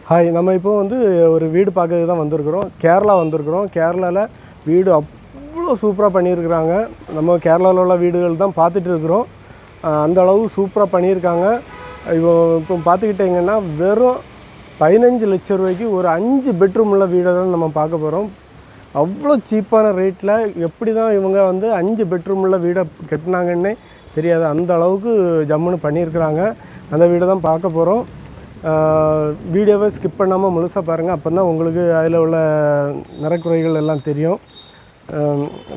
Hi, நம்ம இப்போ வந்து ஒரு வீடு பார்க்கறதுக்கு தான் வந்திருக்கிறோம். கேரளா வந்திருக்கிறோம். கேரளாவில் வீடு அவ்வளோ சூப்பராக பண்ணியிருக்கிறாங்க. நம்ம கேரளாவில் உள்ள வீடுகள் தான் பார்த்துட்டு இருக்கிறோம். அந்த அளவு சூப்பராக பண்ணியிருக்காங்க. இப்போ பார்த்துக்கிட்டிங்கன்னா வெறும் 15 லட்சம் ரூபாய்க்கு ஒரு 5 பெட்ரூம் உள்ள வீடை தான் நம்ம பார்க்க போகிறோம். அவ்வளோ சீப்பான ரேட்டில் எப்படி தான் இவங்க வந்து 5 பெட்ரூம் உள்ள வீடை கட்டினாங்கன்னே தெரியாது. அந்த அளவுக்கு ஜம்முன்னு பண்ணியிருக்கிறாங்க. அந்த வீடை தான் பார்க்க போகிறோம். வீடியோவை ஸ்கிப் பண்ணாமல் முழுசாக பாருங்கள். அப்போ தான் உங்களுக்கு அதில் உள்ள நிறக்குறைகள் எல்லாம் தெரியும்.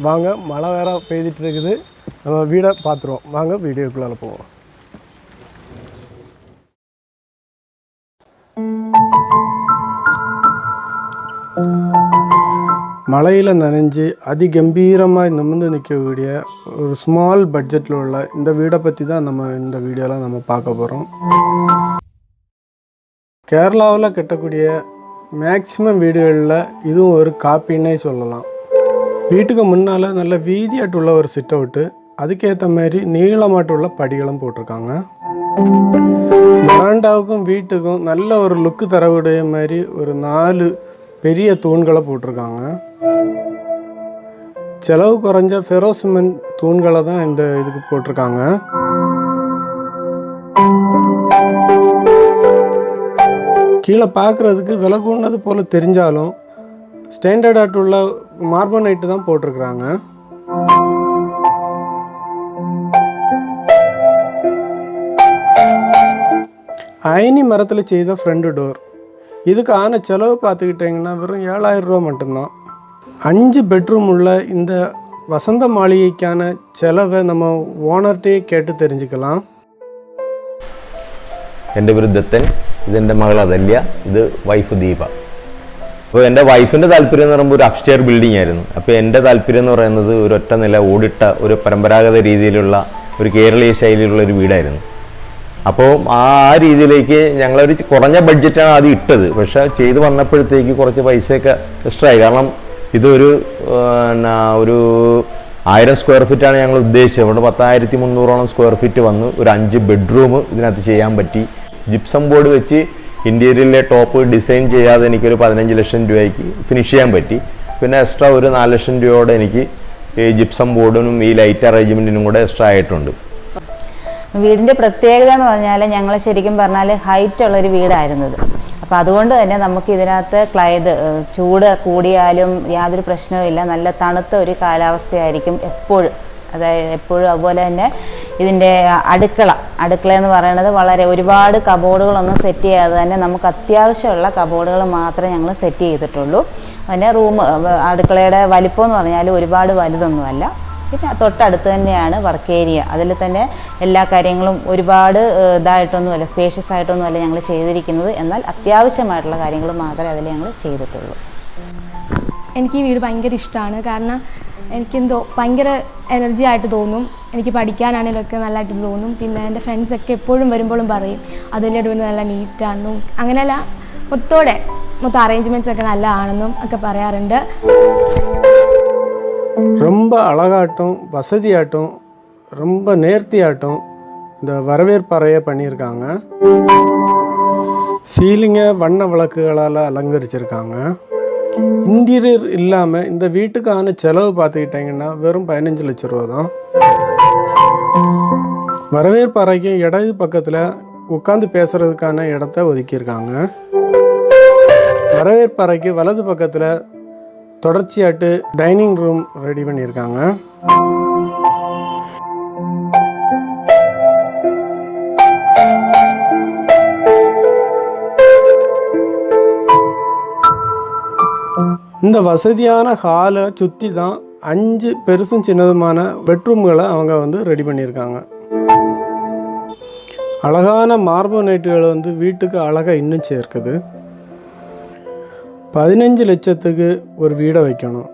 வாங்க, மழை வேறு பெய்துட்டு இருக்குது. நம்ம வீடை பார்த்துருவோம். வாங்க வீடியோக்குள்ளே போவோம். மழையில் நனைஞ்சு அதிகம்பீரமாக நிமிர்ந்து நிற்கக்கூடிய ஒரு ஸ்மால் பட்ஜெட்டில் உள்ள இந்த வீடை பற்றி தான் நம்ம இந்த வீடியோவில் நம்ம பார்க்க போகிறோம். கேரளாவில் கட்டக்கூடிய மேக்சிமம் வீடுகளில் இதுவும் ஒரு காப்பின்னே சொல்லலாம். வீட்டுக்கு முன்னால் நல்ல வீதியாட்டுள்ள ஒரு சிட் அவுட்டு, அதுக்கேற்ற மாதிரி நீளமாட்டுள்ள படிகளும் போட்டிருக்காங்க. வராண்டாவுக்கும் வீட்டுக்கும் நல்ல ஒரு லுக்கு தரக்கூடிய மாதிரி ஒரு 4 பெரிய தூண்களை போட்டிருக்காங்க. செலவு குறைஞ்ச ஃபெரோசிமெண்ட் தூண்களை தான் இந்த இதுக்கு போட்டிருக்காங்க. கீழே பார்க்குறதுக்கு விலை கூடது போல் தெரிஞ்சாலும் ஸ்டாண்டர்ட் ஆட்டுள்ள மார்பனைட்டு தான் போட்டிருக்கிறாங்க. அயனி மரத்தில் செய்த ஃப்ரண்ட் டோர். இதுக்கு ஆன செலவு பார்த்துக்கிட்டிங்கன்னா வெறும் 7000 ரூபா மட்டும்தான். 5 பெட்ரூம் உள்ள இந்த வசந்த மாளிகைக்கான செலவை நம்ம ஓனர்கிட்டே கேட்டு தெரிஞ்சுக்கலாம். എൻ്റെ പേര് ദത്തൻ, ഇതെൻ്റെ മകൾ അതല്യ, ഇത് വൈഫ് ദീപ. അപ്പോൾ എൻ്റെ വൈഫിൻ്റെ താല്പര്യം എന്ന് പറയുമ്പോൾ ഒരു അപ്സ്റ്റെയർ ബിൽഡിംഗ് ആയിരുന്നു. അപ്പോൾ എൻ്റെ താല്പര്യം എന്ന് പറയുന്നത് ഒരു ഒറ്റ നില ഓടിട്ട ഒരു പരമ്പരാഗത രീതിയിലുള്ള ഒരു കേരളീയ ശൈലിയിലുള്ള ഒരു വീടായിരുന്നു. അപ്പോൾ ആ രീതിയിലേക്ക് ഞങ്ങളൊരു കുറഞ്ഞ ബഡ്ജറ്റാണ് ആദ്യം ഇട്ടത്. പക്ഷേ ചെയ്ത് വന്നപ്പോഴത്തേക്ക് കുറച്ച് പൈസയൊക്കെ എക്സ്ട്രാ ആയി. കാരണം ഇതൊരു ഒരു 1000 സ്ക്വയർ ഫീറ്റാണ് ഞങ്ങൾ ഉദ്ദേശിച്ചത്. അവിടെ 10,300ഓളം സ്ക്വയർ ഫീറ്റ് വന്ന് ഒരു 5 ബെഡ്റൂം ഇതിനകത്ത് ചെയ്യാൻ പറ്റി. ജിപ്സം ബോർഡ് വെച്ച് ഇൻറ്റീരിയറിലെ ടോപ്പ് ഡിസൈൻ ചെയ്യാതെ എനിക്കൊരു 15 ലക്ഷം രൂപയ്ക്ക് ഫിനിഷ് ചെയ്യാൻ പറ്റി. പിന്നെ എക്സ്ട്രാ ഒരു 4 ലക്ഷം രൂപയോടെ എനിക്ക് ഈ ജിപ്സം ബോർഡിനും ഈ ലൈറ്റ് അറേഞ്ച്മെൻറ്റിനും കൂടെ എക്സ്ട്രാ ആയിട്ടുണ്ട്. വീടിൻ്റെ പ്രത്യേകത എന്ന് പറഞ്ഞാൽ ഞങ്ങൾ ശരിക്കും പറഞ്ഞാൽ ഹൈറ്റുള്ളൊരു വീടായിരുന്നത്. അപ്പോൾ അതുകൊണ്ട് തന്നെ നമുക്ക് ഇതിനകത്ത് ചൂട് കൂടിയാലും യാതൊരു പ്രശ്നവുമില്ല. നല്ല തണുത്ത ഒരു കാലാവസ്ഥയായിരിക്കും എപ്പോഴും. അതായത് എപ്പോഴും. അതുപോലെ തന്നെ ഇതിൻ്റെ അടുക്കള എന്ന് പറയുന്നത് വളരെ ഒരുപാട് കബോർഡുകളൊന്നും സെറ്റ് ചെയ്യാതെ തന്നെ നമുക്ക് അത്യാവശ്യമുള്ള കബോർഡുകൾ മാത്രമേ ഞങ്ങൾ സെറ്റ് ചെയ്തിട്ടുള്ളൂ. പിന്നെ അടുക്കളയുടെ വലിപ്പം എന്ന് പറഞ്ഞാൽ ഒരുപാട് വലുതൊന്നുമല്ല. പിന്നെ തൊട്ടടുത്ത് തന്നെയാണ് വർക്ക് ഏരിയ. അതിൽ തന്നെ എല്ലാ കാര്യങ്ങളും ഒരുപാട് ഇതായിട്ടൊന്നുമല്ല, സ്പേഷ്യസ് ആയിട്ടൊന്നുമല്ല ഞങ്ങൾ ചെയ്തിരിക്കുന്നത്. എന്നാൽ അത്യാവശ്യമായിട്ടുള്ള കാര്യങ്ങൾ മാത്രമേ അതിൽ ഞങ്ങൾ ചെയ്തിട്ടുള്ളൂ. എനിക്ക് ഈ വീട് ഭയങ്കര ഇഷ്ടമാണ്. കാരണം എനിക്കെന്തോ ഭയങ്കര എനർജി ആയിട്ട് തോന്നും. എനിക്ക് പഠിക്കാനാണെങ്കിലും ഒക്കെ നല്ലതായിട്ട് തോന്നും. പിന്നെ എൻ്റെ ഫ്രണ്ട്സൊക്കെ എപ്പോഴും വരുമ്പോഴും പറയും അതിൻ്റെ വീട് നല്ല നീറ്റാണെന്നും അങ്ങനെയല്ല മൊത്തം അറേഞ്ച്മെൻറ്റ്സ് ഒക്കെ നല്ലതാണെന്നും ഒക്കെ പറയാറുണ്ട്. ரொம்ப அழகாட்டும் வசதியாட்டும் ரொம்ப நேர்த்தியாட்டும் இந்த வரவேற்பறையை பண்ணியிருக்காங்க. சீலிங்கை வண்ண விளக்குகளால் அலங்கரிச்சிருக்காங்க. இன்டீரியர் இல்லாமல் இந்த வீட்டுக்கான செலவு பார்த்துக்கிட்டிங்கன்னா வெறும் 15 லட்சம் ரூபா தான். வரவேற்பறைக்கு இடது பக்கத்தில் உட்காந்து பேசுகிறதுக்கான இடத்த ஒதுக்கியிருக்காங்க. வரவேற்பறைக்கு வலது பக்கத்தில் தொடர்ச்சியாட்டு டைனிங் ரூம் ரெடி பண்ணியிருக்காங்க. இந்த வசதியான ஹாலை சுற்றி தான் 5 பெருசும் சின்னதுமான பெட்ரூம்களை அவங்க வந்து ரெடி பண்ணியிருக்காங்க. அழகான மார்பனைட்டுகள் வந்து வீட்டுக்கு அழகாக இன்னும் சேர்க்குது. 15 லட்சத்துக்கு ஒரு வீடை வைக்கணும்.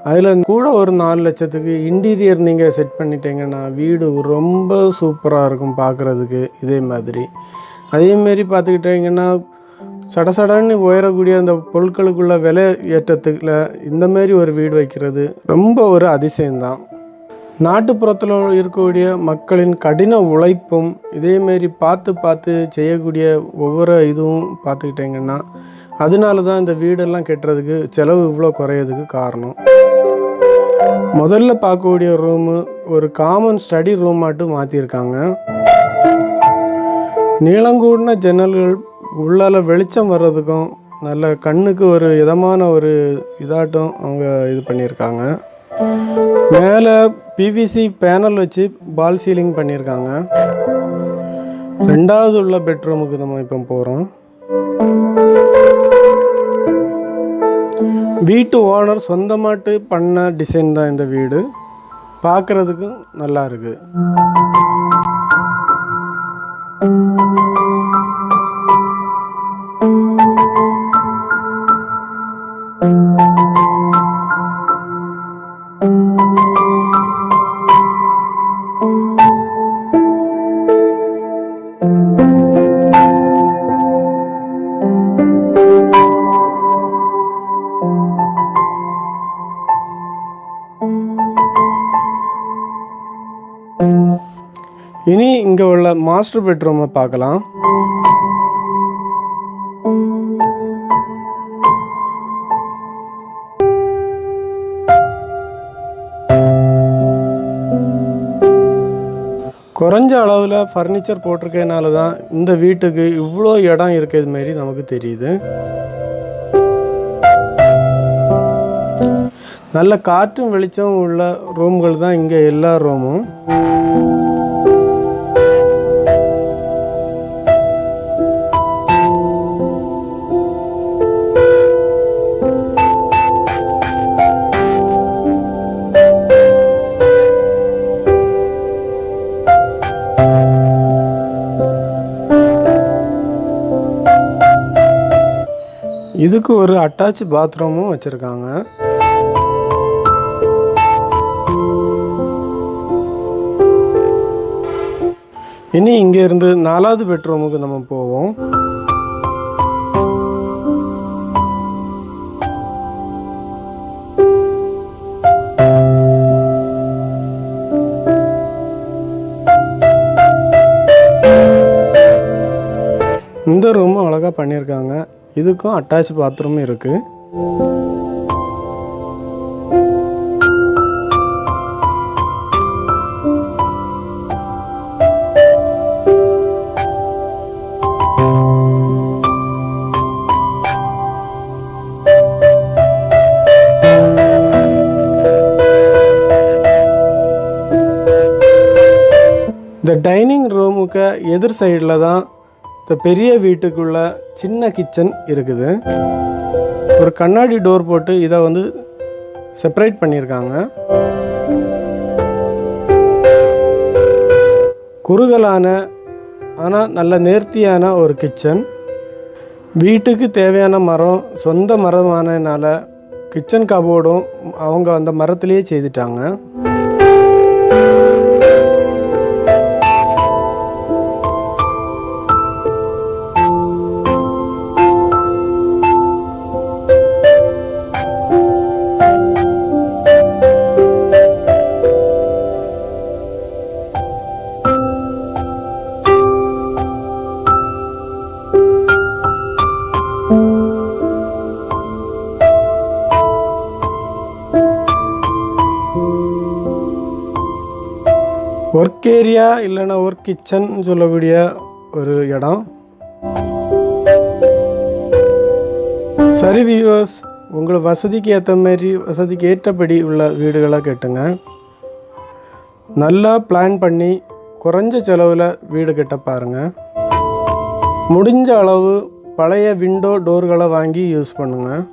அதில் கூட ஒரு 4 லட்சத்துக்கு இன்டீரியர் நீங்கள் செட் பண்ணிட்டீங்கன்னா வீடு ரொம்ப சூப்பராக இருக்கும் பார்க்குறதுக்கு. இதே மாதிரி அதேமாரி பார்த்துக்கிட்டிங்கன்னா சடசடன்னு உயரக்கூடிய அந்த பொருட்களுக்குள்ள விலை ஏற்றத்துக்குள்ள இந்தமாரி ஒரு வீடு வைக்கிறது ரொம்ப ஒரு அதிசயம்தான். நாட்டுப்புறத்தில் இருக்கக்கூடிய மக்களின் கடின உழைப்பும் இதேமாரி பார்த்து செய்யக்கூடிய ஒவ்வொரு இதுவும் பார்த்துக்கிட்டிங்கன்னா அதனால தான் இந்த வீடெல்லாம் கட்டுறதுக்கு செலவு இவ்வளோ குறையிறதுக்கு காரணம். முதல்ல பார்க்கக்கூடிய ரூமு ஒரு காமன் ஸ்டடி ரூம் மட்டும் மாற்றிருக்காங்க. நீளங்கூடின ஜன்னல்கள் உள்ளால் வெளிச்சம் வர்றதுக்கும் நல்ல கண்ணுக்கு ஒரு இதமான ஒரு இதாட்டம் அவங்க இது பண்ணியிருக்காங்க. மேலே பிவிசி பேனல் வச்சு பால் சீலிங் பண்ணியிருக்காங்க. ரெண்டாவது உள்ள பெட்ரூமுக்கு நம்ம இப்போ போகிறோம். வீட்டு ஓனர் சொந்தமாட்டு பண்ண டிசைன் தான் இந்த வீடு. பார்க்குறதுக்கும் நல்லா இருக்குது. இனி இங்கே உள்ள மாஸ்டர் பெட்ரூமை பார்க்கலாம். குறைஞ்ச அளவில் ஃபர்னிச்சர் போட்டிருக்கனால தான் இந்த வீட்டுக்கு இவ்வளோ இடம் இருக்கிறது மாரி நமக்கு தெரியுது. நல்ல காற்றும் வெளிச்சம் உள்ள ரூம்கள் தான் இங்கே எல்லா ரூமும். இதுக்கு ஒரு அட்டாச் பாத்ரூமும் வச்சுருக்காங்க. இனி இங்கே இருந்து 4வது பெட்ரூமுக்கு நம்ம போவோம். இந்த ரூமும் அழகாக பண்ணியிருக்காங்க. இதுக்கும் அட்டாச் பாத்ரூம் இருக்குது. இந்த டைனிங் ரூமுக்கு எதிர் சைடில் தான் இந்த பெரிய வீட்டுக்குள்ள சின்ன கிச்சன் இருக்குது. ஒரு கண்ணாடி டோர் போட்டு இதை வந்து செப்பரேட் பண்ணியிருக்காங்க. குறுகலான ஆனால் நல்ல நேர்த்தியான ஒரு கிச்சன். வீட்டுக்கு தேவையான மரம் சொந்த மரமானதுனால கிச்சன் கபோர்டும் அவங்க அந்த மரத்திலேயே செய்துட்டாங்க. ஒர்க் ஏரியா இல்லைன்னா ஒர்க் கிச்சன் சொல்லக்கூடிய ஒரு இடம். சரி வியூவர்ஸ், உங்களை வசதிக்கு ஏற்ற மாதிரி வசதிக்கு ஏற்றபடி உள்ள வீடுகளாக கேட்டுங்க. நல்லா பிளான் பண்ணி குறைஞ்ச செலவில் வீடு கட்ட பாருங்கள். முடிஞ்ச அளவு பழைய விண்டோ டோர்களை வாங்கி யூஸ் பண்ணுங்கள்.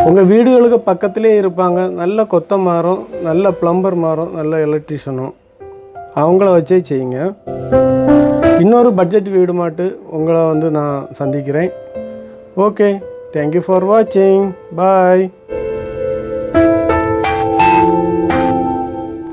உங்கள் வீடுகளுக்கு பக்கத்திலே இருப்பாங்க நல்ல கொத்தமாரும் நல்ல பிளம்பர் மாரும் நல்ல எலக்ட்ரிஷியனும், அவங்கள வச்சே செய்யுங்க. இன்னொரு பட்ஜெட் வீடு மாட்டு உங்களை வந்து நான் சந்திக்கிறேன். ஓகே, தேங்க்யூ ஃபார் வாட்சிங். பாய்.